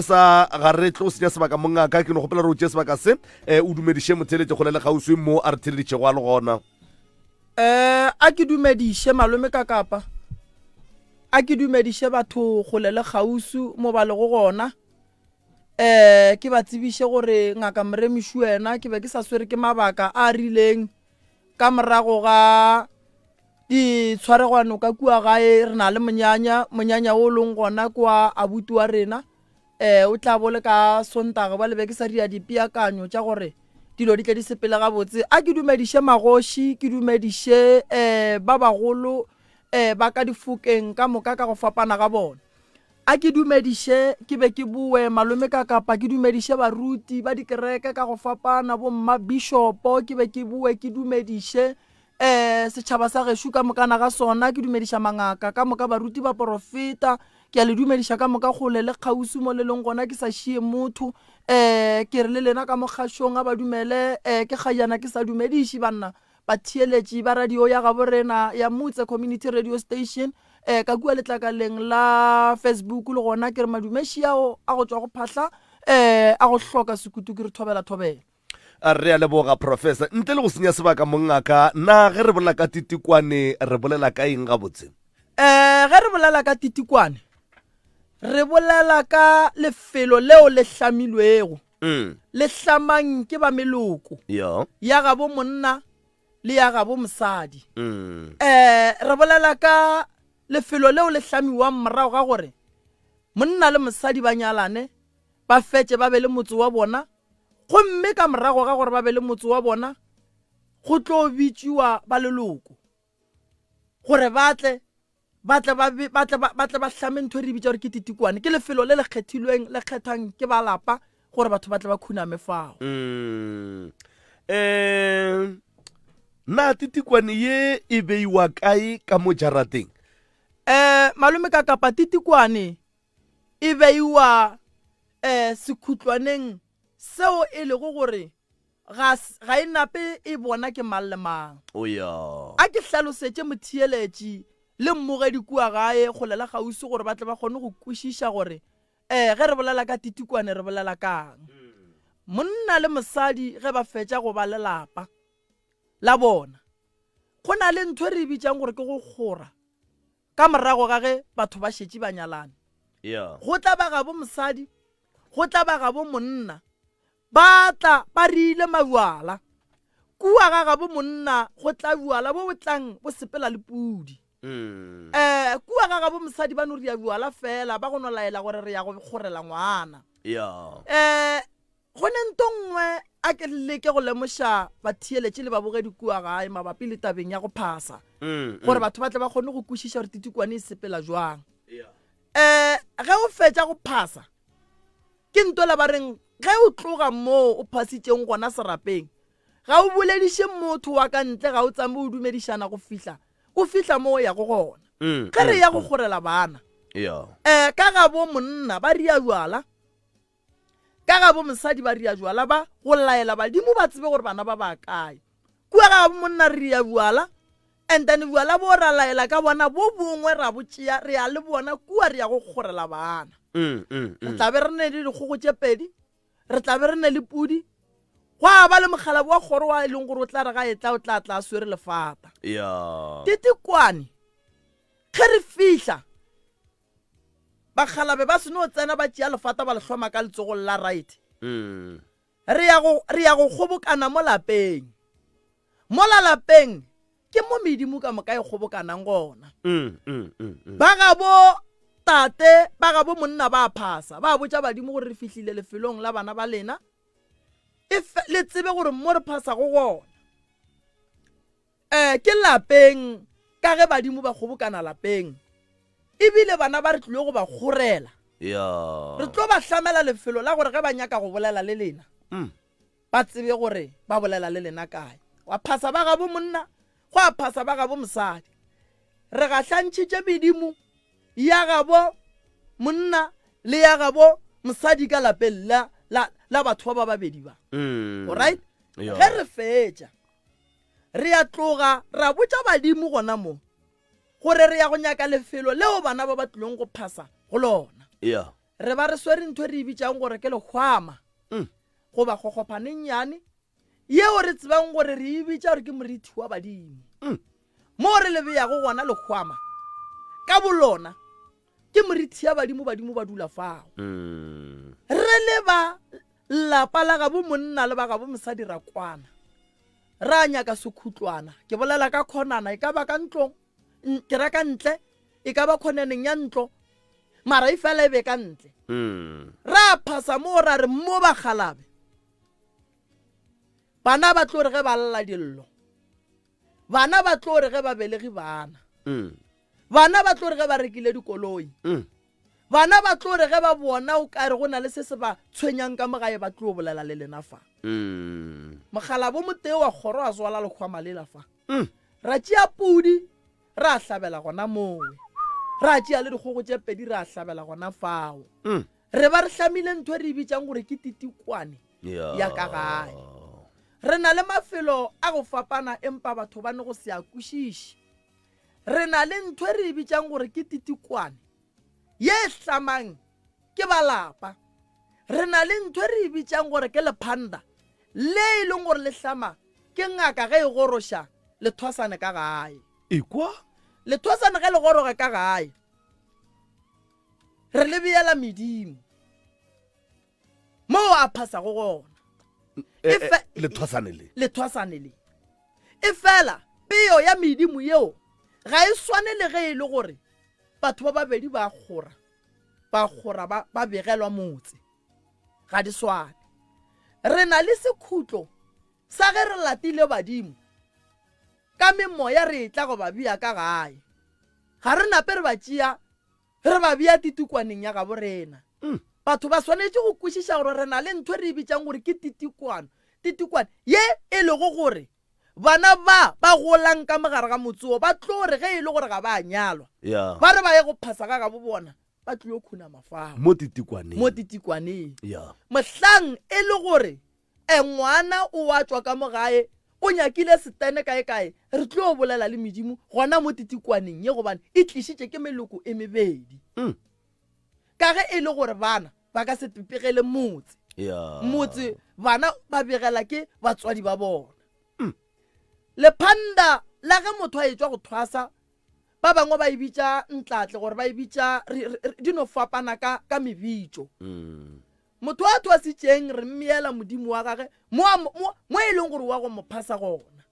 sa ga re tlo senya sebaka mongaka ke no gopela re o tse sebaka se o dumediše motheletše go le gauswi mo a re theleditšego a le gona a ke dumediše malome ka kapa a ke dumediše batho go le gausu mo ba le go gona ke ba tsebiše gore ngaka Mremiši wena ke be ke sa swere ke mabaka a rileng ka morago ga di tshwaregwano ka kua gae re na le monyanya o leng gona kwa abuti wa rena o tla bole ka Sontaga ba lebe ke sa ria dipeakanyo tša gore dilo di tle di sepele gabotse a ke dumediše magoši ke dumediše ba bagolo ba ka difokeng ka moka ka go fapana ga bona a ke dumediše ke be ke bue malome ka kapa ke dumediše baruti ba dikereke ka go fapana bo mma bishopo ke be ke bue ke dumediše setšhaba sa gešo ka mokana ga sona ke dumediša mangaka ka moka baruti ba profeta ke a le dumediša ka moka gole le kgausi mo le leng gona ke sa šie motho ke re le lena ka mokgašong a ba dumele ke kgajana ke sa dumediše banna batheeletši ba radio ya gabo rena ya Motse Community Radio Station ka kua letlakaleng la Facebook le gona ke re madumeši ao a go tšwa go phahla a go hloka sekutu ke re thobela a re a leboga professor ntle le go senya sebaka mongaka na ge re bolela ka titikwane re bolela ka eng gabotse ge re bolela ka titikwane re bolela ka lefelo leo le hlamilwego le hlamang ke ba meloko ya gabo monna le ya gabo mosadi re bolela ka lefelo leo le hlamiwang morago ga gore monna le mosadi ba nyalane ba fetše ba be le motse wa bona gomme ka morago ga gore ba be le motse wa bona go tlo bitšiwa ba leloko gore batle ba hlame ntho re bitša gore ke titikwane ke lefelo le le kgethilweng le kgethang ke ba lapa gore batho ba tle ba khuname fao na titikwane ye e beiwa kae ka mo jarateng malome ka kapa titikwane e beiwa sekhutlwaneng seo e lego gore ga e nape e bona ke mang le mang a ke hlalosetše motheeletši le mmogedi kua gae go lela gausi gore ba tle ba kgone go kwešiša gore ge re bolela ka titikwane re bolela kang monna le mosadi ge ba fetša go ba lelapa la bona go na le ntho re bitšang gore ke go kgora ka morago ga ge batho ba šetše ba nyalane go tla ba gabo mosadi go tla ba gabo monna ba tla ba rile mabjala kua ga gabo monna go tla bjala bo botlang bo sepela le pudi kua ga gabo mosadi ba no ria bjala fela ba go no laela gore re ya go kgorela ngwana go ne ntongwe a ke leke go lemoša batheeletše le babogedi kua gae mabapi le tabeng ya go phasa gore batho ba tle ba kgone go kwešiša gore titikwane e sepela jwang ge o fetša go phasa ke ntola ba reng ge o tloga mo o phasitšeng gona serapeng ga o bolediše motho wa ka ntle ga o tsame o dumedišana go fihla mo o ya go gona ge re ya go kgorela bana ka gabo monna ba ria jwala ka gabo mosadi ba ria jwala ba go laela badimo ba tsebe gore bana ba ba kae kua ga gabo monna re ria jwala and then jwala bo ra laela ka bona bo bongwe ra botšea re ya le bona kua re ya go kgorela bana re tla be re ne le dikgogo tše pedi re tla be re ne le pudi go a ba le mogalabi wa kgoro wa e leng gore o tla re ga e tla o tla swere lefata titikwane ge re fihla bakgalabe ba seno o tsena ba tšea lefata ba le hloma ka letsogong la right re ya go kgobokana mo lapeng mola lapeng ke mo medimo ka moka e kgobokanang gona ba gabo tate ba gabo monna ba phasa ba botša badimo gore re fihlile lefelong la bana ba lena le tsebe gore mo re phasa go gona ke lapeng ka ge badimo ba kgobokana lapeng ebile bana ba re tlile go ba kgorela re tlo ba hlamela lefelo la gore ge ba nyaka go bolela le lena ba tsebe gore ba bolela le lena kae wa phasa ba gabo monna go a phasa ba gabo mosadi re ga hlantšhitše medimo ya gabo monna le ya gabo mosadi ka lapeng la batho ba babedi ba alright ge re fetša re ya tloga ra botša badimo gona mo gore re ya go nyaka lefelo leo bana ba tlileng go phasa go lona re ba re swere ntho re ibitsang gore ke lekgwama goba kgokgophaneng nyane yeo re tsebang gore re ibitsa gore ke morithi wa badimo mo re lebeyago gona lekgwama ka bolona ke morithi ya badimo ba dula fao re le ba lapa la gabo monna le ba gabo mosadi ra kwana ra nyaka sekhutlwana ke bolela ka khonana e ka ba ka ntlong ke raka ntle e ka ba khonaneng ya ntlo mara e fela e be ka ntle ra phasa mo ra re mo ba galabe bana ba tlo re ge ba lla dillo bana ba tlo re ge ba belegi bana bana ba tlo re ge ba rekile dikoloi bana ba tlo re ge ba bona o ka re go na le se se ba tshwenyang ka mogae ba tlo bolela le lena fa mogala bo moteo wa kgoro a zwala lekgwama le la fa ra tšea pudi ra hlabela gona mowe ra tšea le dikgogo tše pedi ra hlabela gona fao re ba re hlamile ntho re ibitsang gore ke titikwane ya ka gae re na le mafelo a go fapana empa batho ba ne go se a kwešiše re na le ntho re ibitsang gore ke titikwane ye hlamang ke balapa re na le ntho re ibitsang gore ke lephanda le e leng gore le hlama ke ngaka ge e goroša lethwasane ka gae ekwa lethwasane ge le goroge ka gae re le beela medimo mo a phasago gona lethwasane le e fela peo ya medimo yeo ga e swane le ge e le gore batho ba babedi ba gora ba begelwa motse ga di swane re na le sekhutlo sa ge re latile badimo ka memoya re tla go ba bia ka gae ga re nape re ba tšea re ba bia titikwaneng ya gabo rena batho ba swanetse go kwešiša gore re na le ntho re bitsang gore ke titikwane ye e lego gore bana ba golang ka mogare ga motseo ba tlo re ge e le gore ga ba nyalwa ba re ba ye go phasa ka gabo bona ba tlo khuna mafao mo titikwaneng mohlang e le gore ngwana o wa tswa ka mogae o nyakile setene kae re tlo bolela le medimo gona mo titikwaneng ye gobane e tlišitše ke meloko e mebedi ka ge e le gore bana ba ka se pepegele motse bana ba begela ke batswadi ba bona lephanda la ge motho a etswa go thwasa ba bangwe ba ibitsa ntlatle gore ba ibitsa di no fapana ka mebitso motho a thwasitšeng re mmeela modimo wa gage mo e leng gore wa go mo phasa gona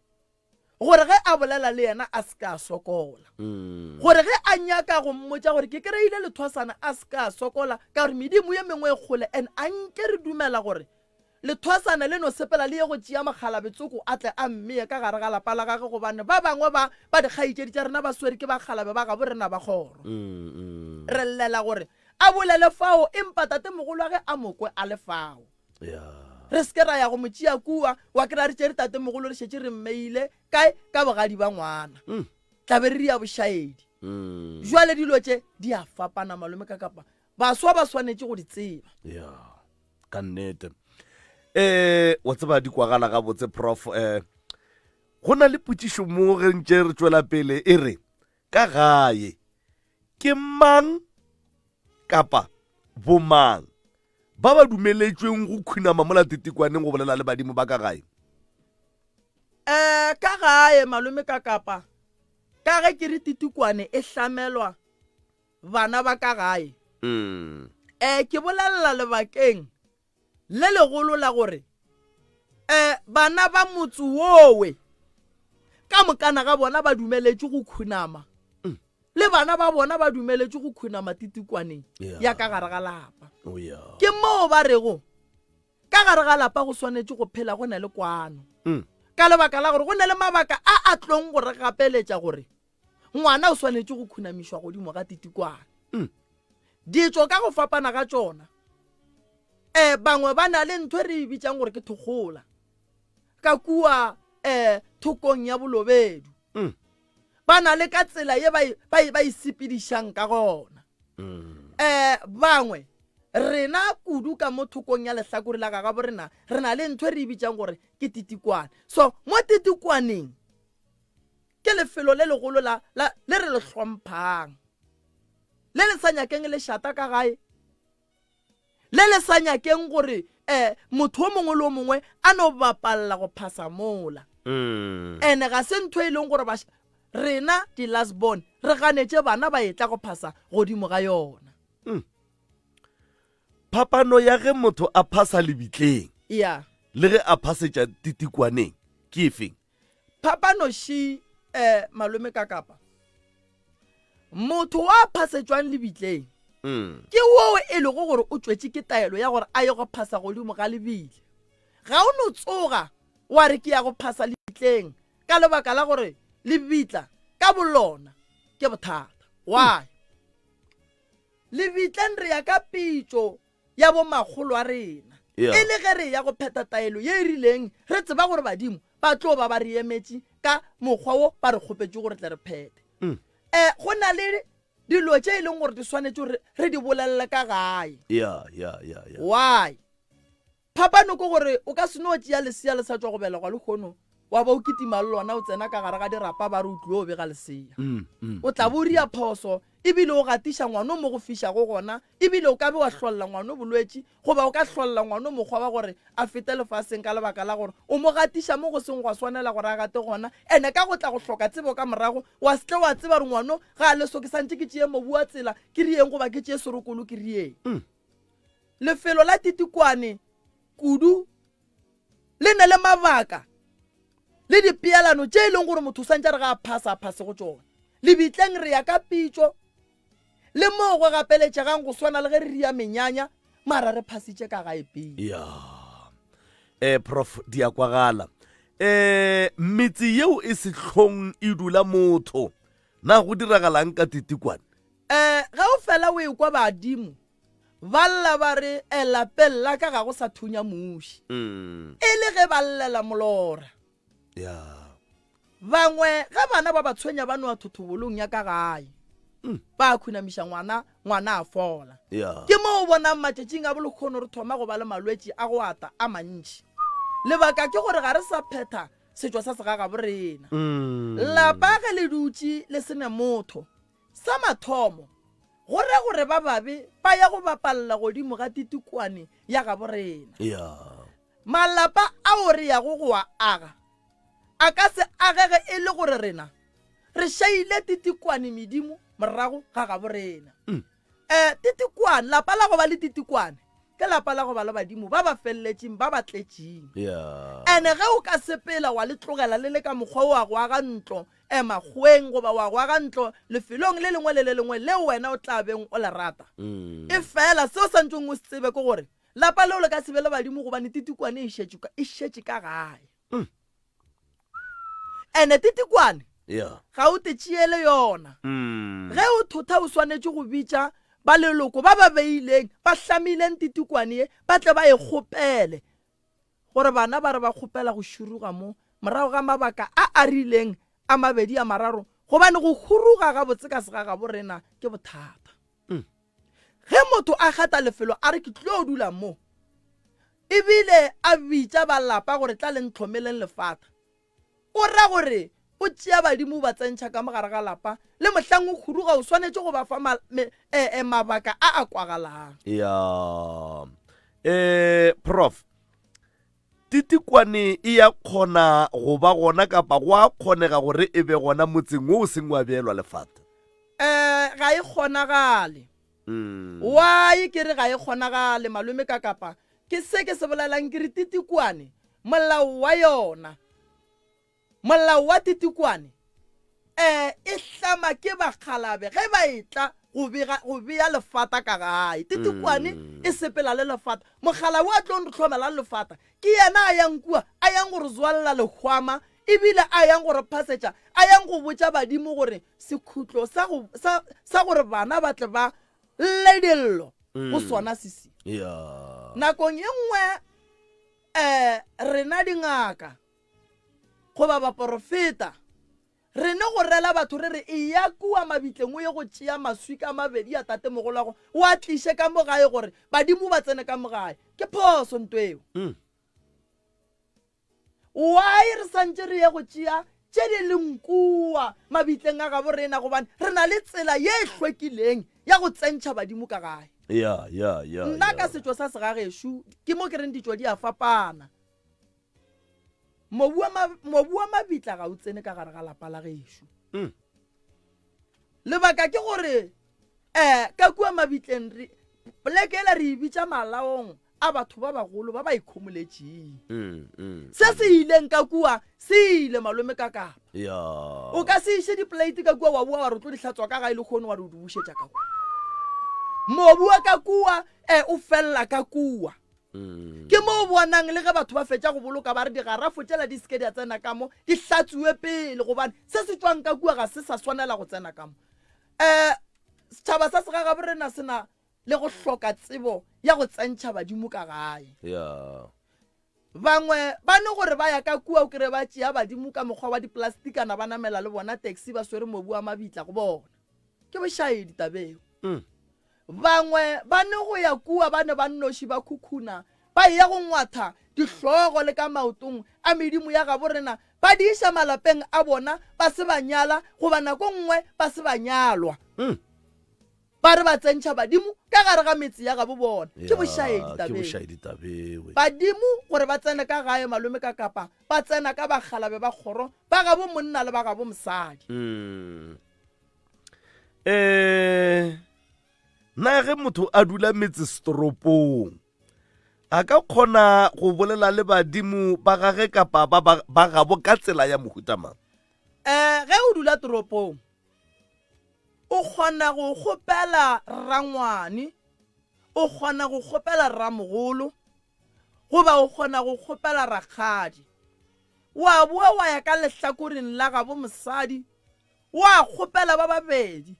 gore ge a bolela le yena a se ka sokola gore ge a nyaka go mmotsa gore ke kry-ile lethwasana a se ka sokola ka gore medimo ye mengwe e kgole and a nke re dumela gore lethwasana le no sepela le ye go tšea mogalabetsoko a tle a mmeye ka gare ga lapa la gage gobane ba bangwe ba dikgaitšedi tša rena ba swere ke bagalabe ba gabo rena ba kgoro re llela gore a bolele fao empa tate mogolo wa ge a mokwe a le fao re seke ra ya go motšea kua wa kry-a re tšere tate mogolo re šetse re mmeile kae ka bogadi ba ngwana tlabe re ya bošaedi jwale dilo tše di a fapana malome ka kapa baswa ba swanetše go di tseba ka nnete wa tseba di kwagala ga botse prof go na le potšišo mo ge ntše re tšwela pele e re ka gae ke mang kapa bomang ba ba dumeletšweng go khunama mola titikwaneng go bolela le badimo ba ka gae ka gae malome ka kapa ka ge ke re titikwane e hlamelwa bana ba ka gae ke bolelela lebakeng le legolo la gore bana ba motse wowe ka mokana ga bona ba dumeletše go khunama le bana ba bona ba dumeletše go khunama titikwaneng ya ka gare ga lapa ke moo ba rego ka gare ga lapa go swanetše go phela go na le kwano ka lebaka la gore go na le mabaka a tlong gore gapeletša gore ngwana o swanetše go khunamišwa godimo ga titikwane ditso ka go fapana ga tšona bangwe ba na le ntho re e bitsang gore ke thogola ka kua thokong ya bolobedu ba na le ka tsela ye ba isepedišang ka gona bangwe rena kudu ka mo thokong ya lehlakore la ga borena re na le ntho re e bitsang gore ke titikwane so mo titikwaneng ke lefelo le legolo le re le hlomphang le le sa nyakeng le šata ka gae le le sa nyakeng gore motho o mongwe le o mongwe a no bapalla go phasa mola ene ga se ntho e leng gore rena di last born re ganetse bana ba etla go phasa godimo ga yona phapano ya ge motho a phasa lebitleng ya le ge a phasetša titikwaneng ke efeng phapano shi malome ka kapa motho wa phasetswang lebitleng ke wo e le go gore o tswetse ke taelo ya gore a ye go phasa godimo ga lebile ga o no tsoga wa re ke ya go phasa lebitleng ka lebaka la gore lebitla ka bolona ke bothata why lebitleng re ya ka pitso ya bo magolo a rena e le ge re ya go pheta taelo ye e rileng re tseba gore badimo ba tlo ba re emetše ka mokgwa wo ba re kgopetse gore tle re phete go na le dilo tše e leng gore di swanetse re di bolelele ka gae why phapano ke gore o ka seno tšea lesea le sa tswa go belegwa le kgono wa ba o kitima le lona o tsena ka gare ga dirapa ba re o tlile o bega lesea o tla bo ria phoso ebile o gatiša ngwana mo go fiša go gona ebile o ka be wa hlolola ngwana bolwetši goba o ka hlolola ngwana mokgwa wa gore a fete lefaseng ka lebaka la gore o mo gatiša mo go seng gwa swanela gore a gate gona ene ka go tla go hloka tsebo ka morago wa setle wa tseba re ngwana ga a leso ke santse ke tšee mobu wa tsela ke rieng goba ke tšee serokolo ke rieng lefelo la titikwane kudu le ne le mabaka le dipeelano tše e leng gore motho santse re ga a phasa go tsone lebitleng re ya ka pitso le mo go gapeletšegang go swana le ge re ria menyanya mara re phasitše ka gae pele prof di a kwagala metsi yeo e sehlong e dula motho na go diragalang ka titikwane ga o fela o ekwa badimo ba lla ba re lapella ka ga go sa thunya muši e le ge ba llela molora bangwe ga bana ba ba tshwenya ba noa thothobolong ya ka gae ba khunamiša ngwana a fola ke mo o bonang matšatšing a bolekgono re thoma go ba le malwetši a go ata a mantši lebaka ke gore ga re sa phetha setšo sa segaga borena lapa ge le dutše le sene motho sa mathomo gore ba babe ba ya go bapalla godimo ga titikwane ya ga borena malapa ao re ya go a aga a ka se agege e le gore rena re shaile titikwane medimo morago ga ga borena titikwane lapa la go ba le titikwane ke lapa la go ba le badimo ba ba felletšeng ba ba tletšeng ene ge o ka sepela wa le tlogela le le ka mokgwa wa go aga ntlo magweng goba wa go aga ntlo lefelong le lengwe le le lengwe le wena o tla beng o le rata e fela seo santseng o se tsebe ke gore lapa leo le ka sebele badimo gobane titikwane e šetše ka gae ene titikwane ga o te tšeele yona ge o thotha o swanetše go bitša ba leloko ba ba beileng ba hlamileng titikwane ye ba tle ba e kgopele gore bana ba re ba kgopela go šuruga mo morago ga mabaka a rileng a mabedi a mararo gobane go huruga ga botse ka segaga borena ke bothata ge motho a gata lefelo a re ke tlo dula mo ebile a bitša ba lapa gore tla le ntlhomeleng lefata o ra gore o tšea badimo ba tsentšha ka mogare ga lapa le mohlang o khuruga o swanetše go ba fa mabaka a kwagalang prof titikwane e ya kgona go ba gona kapa go a kgonega gore e be gona motseng o seng wa beelwa lefata ga e kgonagale why ke re ga e kgonagale malome ka kapa ke se ke se bolelang ke re titikwane molao wa yona molao wa titikwane e hlama ke bakgalabe ge ba etla go bea lefata ka gae titikwane e sepela le lefata mogala wa tlo ntlhomela lefata ke yena a yang kua a yang gore zwalla lekgwama ebile a yang gore phasetša a yang go botša badimo gore sekhutlo sa gore bana ba tle ba ledillo go sona sisi nakong ye nngwe rena dingaka goba baporofeta re ne go rela batho re re e ya kua mabitleng o ye go tšea maswi ka mabedi a tate mogolago o a tliše ka mogae gore badimo ba tsene ka mogae ke phoso nto eo why re santse re ye go tšea tše di leng kua mabitleng a ga borena gobane re na le tsela ye hlwekileng ya go tsentšha badimo ka gae ya nna ka setšo sa segagešo ke mo ke reng ditšo di a fapana. Mobu wa mabitla ga o tsene ka gare ga lapa la gešo. Lebaka ke gore ka kua mabitleng poleke ela re bitša malaong a batho ba bagolo ba ba ikhomoletšeng. Se se ileng ka kua se ile malome ka kapa. O ka se iše diplate ka kua wa bua wa re tlo di hlatswa ka ga ile kgone wa re o di bušetša ka kua. Mobu wa ka kua o fella ka kua. Ke mo bonang le ge batho ba fetša go boloka ba re digarafo tšela di seke di a tsena ka mo di hlatsuwe pele gobane se se tswang ka kua ga se sa swanela go tsena ka mo. Setšhaba sa segagabo rena sena le go hloka tsebo ya go tsentšha badimo ka gae. Bangwe ba ne gore ba ya ka kua o kry ba tšea badimo ka mokgwa wa diplastikana ba namela le bona taxi ba swere mobu wa mabitla go bona. Ke bošaedi tabeo. Bangwe ba ne go ya kua ba ne ba nnoši ba khukhuna ba ya go ngwatha dihlogo le ka maotong a medimo ya gabo rena ba di iša malapeng a bona ba se ba nyala goba nako nngwe ba se ba nyalwa. Ba re ba tsentšha badimo ka gare ga metsi ya gabo bona. Ke bošaedi tabeo. Badimo gore ba tsene ka gae malome ka kapa ba tsena ka bagalabe ba kgoro ba gabo monna le ba gabo mosadi. Na ge motho a dula metse setoropong a ka kgona go bolela le badimo ba gage kapa ba gabo ka tsela ya mohuta mang? Ge o dula toropong o kgona go kgopela rangwane, o kgona go kgopela ramogolo goba o kgona go kgopela rakgadi. Wa boa wa ya ka lehlakoreng la gabo mosadi wa kgopela ba babedi.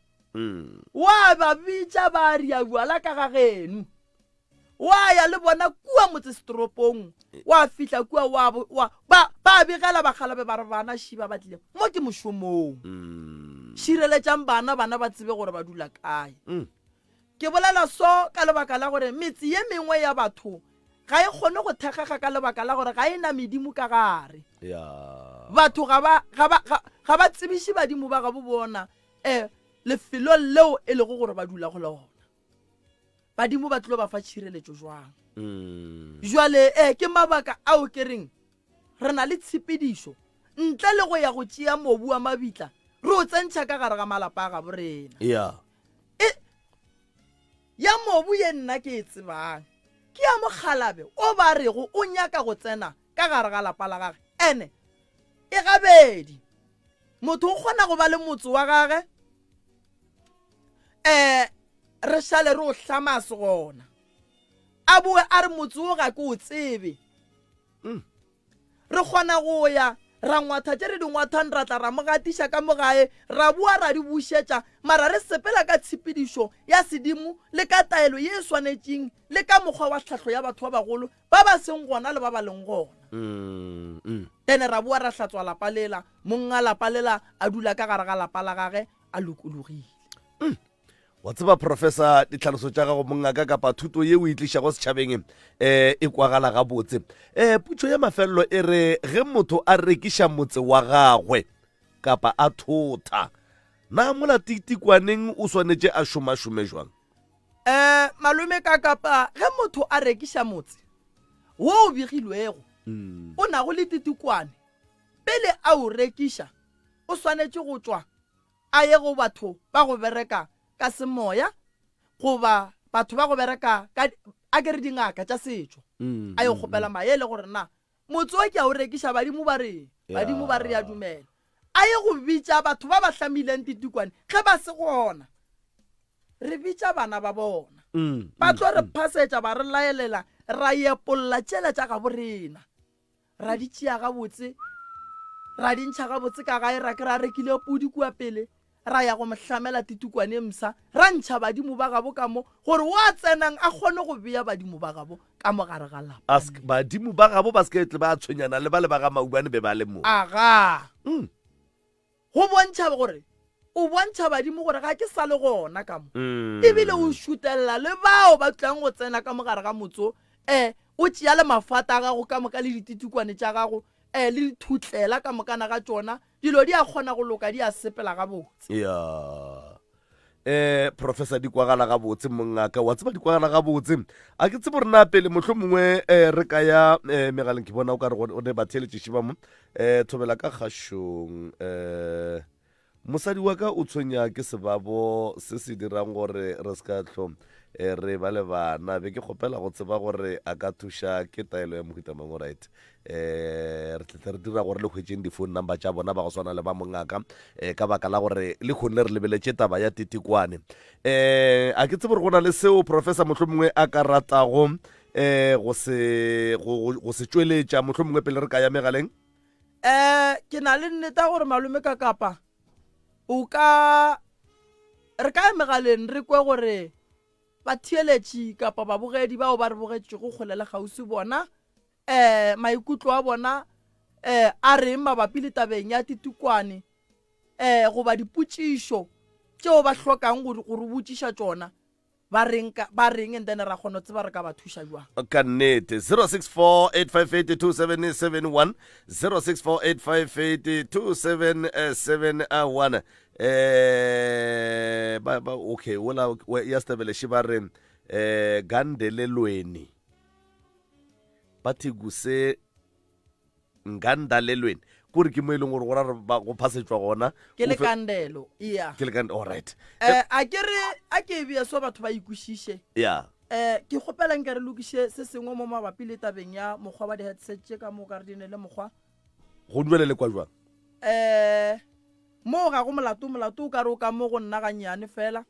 Wa ba bitša ba ria bjala ka ga geno. Wa ya le bona kua motse setoropong wa fihla kua ba begela bagalabe ba re bana šiba ba tlile mo ke mošomong. Šireletšang bana ba tsebe gore ba dula kae. Ke bolela so ka lebaka la gore metse ye mengwe ya batho ga e kgone go thekgega ka lebaka la gore ga e na medimo ka gare. Batho ga ba tsebiše badimo ba gabo bona lefelo leo e lego gore ba dula go lona. Badimo ba tlo ba fa tšhireletšo jwang. Jwale ke mabaka ao ke reng re na le tshepedišo ntle le go ya go tšea mobu wa mabitla re o tsentšha ka gare ga malapa a gabo rena. Ya mobu ye nna ke e tsebang ke ya mogalabe o ba rego o nyaka go tsena ka gare ga lapa la gage ene e gabedi. Motho o kgona go ba le motse wa gage re šale re o hlamase gona a boe a re motse o ga ke o tsebe. Re kgona go ya ra ngwatha tše re di ngwathang ra tla ra mogatiša ka mogae ra boa ra di bušetša mara re sepela ka tshepedišo ya sedimo le ka taelo ye e swanetšeng le ka mokgwa wa tlhahlo ya batho ba bagolo ba ba seng gona le ba ba leng gona. Tene ra boa ra hlatswa lapa lela monga lapa lela a dula ka gare ga lapa la gage a lokologile. Wa tseba professor ditlhaloso tša gago mongaka kapa thuto ye o itlišago setšhabeng e kwagala gabotse. Putšo ya mafelelo e re ge motho a rekiša motse wa gagwe kapa a thota na mola titikwaneng o swanetše a šomašome jwang? Malome ka kapa ge motho a rekiša motse wo o begilwego o nago le titikwane pele a o rekiša o swanetše go tšwa a ye go batho ba go bereka ka semoya goba batho ba go bereka ka a ke re dingaka tša setšo a yo kgopela maele gore na motse o ke a o rekiša badimo ba re ya dumela a ye go bitša batho ba ba hlamileng titikwane ge ba se gona re bitša bana ba bona ba tlo re phasetša ba re laelela ra epolola tšela tša gabo rena ra di tšea gabotse ra di ntšha gabotse ka gae ra ke ra rekile pudi kua pele ra ya go mhlamela titukwane msa ra ntšha badimo ba gabo ka mo gore wa tsenang a kgone go bea badimo ba gabo ka mogare ga lapa. Badimo ba gabo ba seke tle ba tshwenyana le ba le ba ga maubane be ba le mo aga go bontšha gore o bontšha badimo gore ga ke sa le gona ka mo ebile o šutelela le bao ba tlang go tsena ka mogare ga motso o tšea le mafata a gago ka moka le dititukwane tša gago le dithutlela ka mokana ga tšona dilo di a kgona go loka di a sepela ga botse. Professor Dikwagala ga botse mongaka wa tseba Dikwagala ga botse a ke tsebo rena pele motlho mongwe re ka ya megaleng ke bona o ka re o ne ba theletše ba mo thobela ka kgašong mosadi wa ka o tshwenya ke sebabo se se dirang gore re se ka tlho re ba le bana be ke kgopela go tseba gore a ka thuša ke taelo ya mohuta mangwe right re tle re dira gore le hwetšeng di-phone number tša bona ba go swana le ba mongaka ka baka la gore le kgonne re lebeletše taba ya titikwane a ke tsebe gore go na le seo professor motlho mongwe a ka ratago go se tšweletša motlho mongwe pele re ka ya megaleng ke na le nneta gore malome ka kapa re ka ya megaleng re kwe gore batheeletši kapa babogedi bao ba re bogetše go kgolele gausi bona maikutlo a bona a reng mabapi le tabeng ya titukwane goba dipotšišo tšeo ba hlokang gore botšiša tšona ba reng and then ra kgona tseba re ka ba thuša jwang ka nnete 0648582771 0648582771 okay wala ya stabeleše ba re gandelelweni bathi kuse ngandalelweni kuri ke mo e leng gore go ra go phasetswa gona ke le kandelo yeah ke le kandelo all right a ke bia so batho ba ikušiše yeah ke kgopela nke re lokiše se sengwe mo mabapi le tabeng ya mokgwa wa di-headset tše ka mo ka re dine le mokgwa go duelele kwa jwang mo ga go molato o ka re o ka mo go nna gannyane fela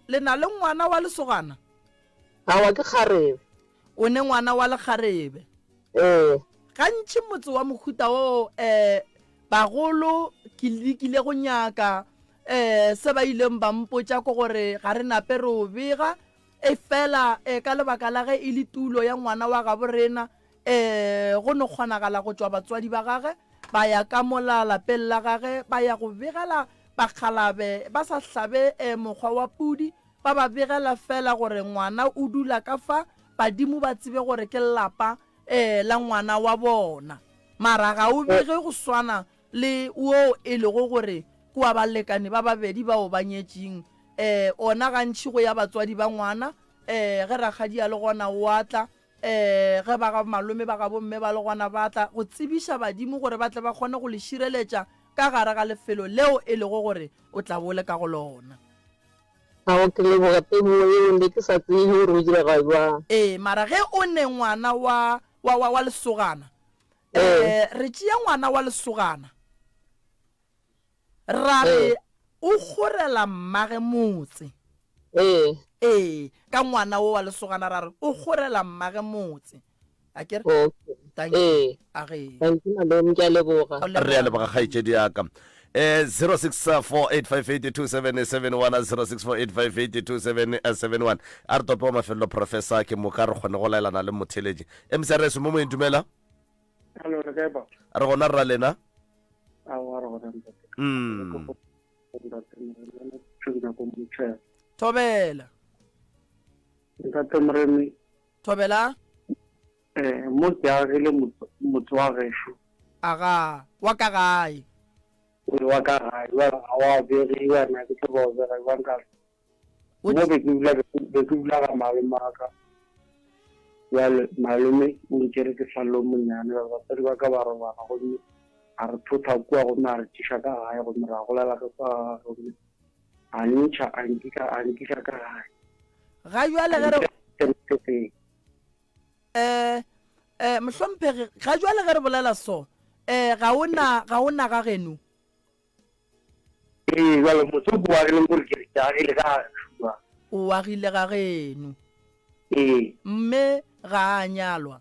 le na le ngwana wa lesogana wa ke kgarebe o ne ngwana wa lekgarebe gantši motse wa mohuta o bagolo ke lekile go nyaka se ba ileng ba mpotša ko gore ga re nape re o bega fela ka lebaka la ge e le tulo ya ngwana wa gabo rena go ne kgonagala go tšwa batswadi ba gage ba ya ka mola lapeng la gage ba ya go begela bakgalabe ba sa hlabe mokgwa wa pudi ba ba begela fela gore ngwana o dula ka fa badimo ba tsebe gore ke lapa la ngwana wa bona mara ga o bege go swana le wo e lego gore kwa balekane ba babedi ba o banyetšeng ona gantši go ya batswadi ba ngwana ge ragadia le gona o atla ge ba ga malome ba ga bomme ba le gona ba tla go tsebiša badimo gore ba tle ba kgone go le šireletša ka gare ga lefelo leo e lego gore o tla bole ka go lona ke leboga temo eo ne ke sa tsebe gore o direga jwang mara ge o ne ngwana wa lesogana re tšea ngwana wa lesogana ra re o kgorela mmage motse ka ngwana wo wa lesogana ra re o kgorela mmage motse a kere re a leboga kgaetšedi yaka 0648582771 a re tope wa mafelelo professor ke moka re kgone go laelana le motheletši mcrs mo moeng dumela re gona re ra lena thobela thobela mo ke agile motho wa gešo aga wa ka gae wa ka gae wa begiwa na ke tlo ba bega wa nka mo be ke dula ga malome aka ya malome o nkere ke salo monyane ba tsari ba ka ba robana go di a re thotha kwa go na re tsha ka gae go mra go lela ka fa go ni a ntsha a nkika ka gae ga jwale ge re mohlomphege ga jwale ge re bolela so ga ona ga geno jwale motho o bua re leng gore ke re ke le ka shua o agile ga geno mme ga a nyalwa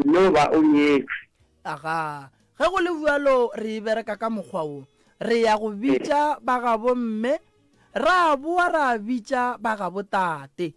no ba o nyetse aga ge go le bualo re bereka ka mokgwa o re ya go bitša ba ga bomme ra boa ra bitša ba ga botate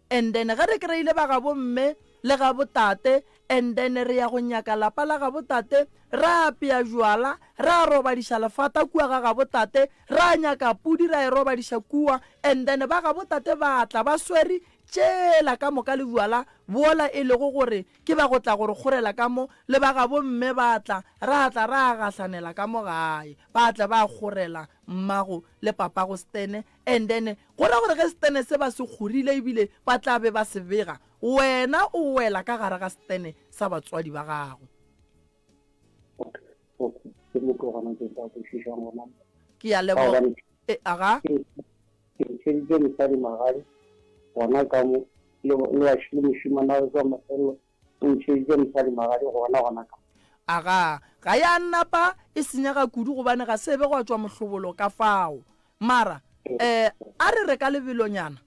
and then ge re kry-ile ba ga bomme le ga botate and then re ya go nyaka lapa la ga botate ra apea jwala ra robadiša lefata kua ga botate ra nyaka pudi ra e robadiša kua and then ba ga botate ba tla ba swere tšela ka moka le jwala bola e lego gore ke ba go tla gore kgorela ka mo le ba ga bomme ba tla ra gahlanela ka mo gae ba tla ba kgorela mmago le papago Stene and then gore ge Stene se ba se kgorile ebile ba tla be ba se bega wena o wela ka gare ga Stene sa batswadi ba gago ke ya lebo aga gona ka mo le wa shile moshimana o tswa mafelo o ntšheditše mosadi magadi gona ka aga ga ya nnapa e senyega kudu gobane ga sebe go tswa mohlobolo ka fao mara a re re ka lebelonyana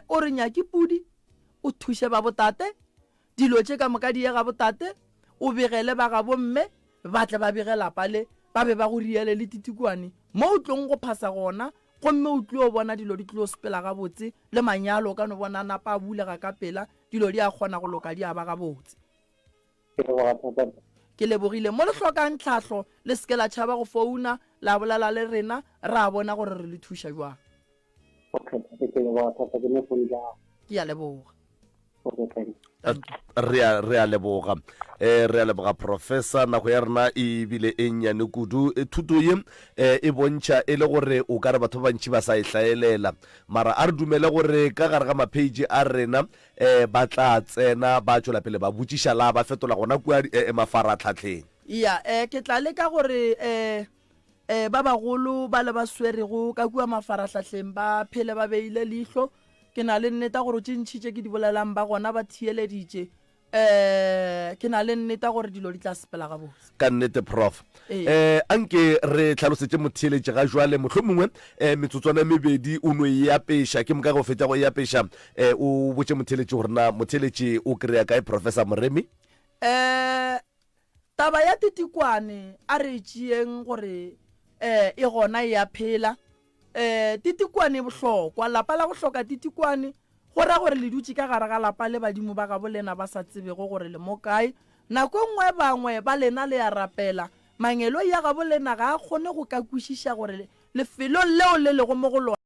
o re nyaki pudi o thuše ba botate dilo tše ka moka di ga botate o begele ba ga bomme ba tle ba begela pale ba be ba go riele le titikwane mo o tlong go phasa gona gomme o tlo bona dilo di tlo sepela ga botse le manyalo ka no bona napa a bulega ka pela dilo di a kgona go loka di a ba ga botse ke lebogile mo le hlokang tlhahlo le seke la tšhaba go founa la bolala le rena ra bona gore re le thuša jwang ke ya leboga re a leboga professor nako ya rena e bile e nnyane kudu thuto ye e bontšha e le gore o ka re batho ba bantši ba sa e hlaelela mara a re dumele gore ka gare ga mapage a rena ba tla tsena ba tšwela pele ba botšiša la ba fetola gona kua mafaratlhatlheng ya ke tla leka gore ba bagolo ba le ba swerego ka kua mafaratlhatlheng ba phele ba beile leihlo ke na le nneta gore tše ntšhitše ke di bolelang ba gona ba thieleditše ke na le nneta gore dilo di tla sepela ga botse ka nnete prof anke re tlhalosetše motheeletše ga jwale mohlho mongwe metsotswana mebedi o no e apeiša ke moka go fetša go e apeiša o botše motheeletše gore na motheeletše o kry-a kae professor Moremi taba ya titikwane a re tšeeng gore e gona e a phela titikwane bohlokwa lapa la go hloka titikwane go ra gore le dutse ka gare ga lapa le badimo ba ga bolena ba sa tsebego gore le mo kae nako nngwe bangwe ba lena le ya rapela mangelo ya ga bolena ga a kgone go ka kwešiša gore lefelo leo le lego mo go lona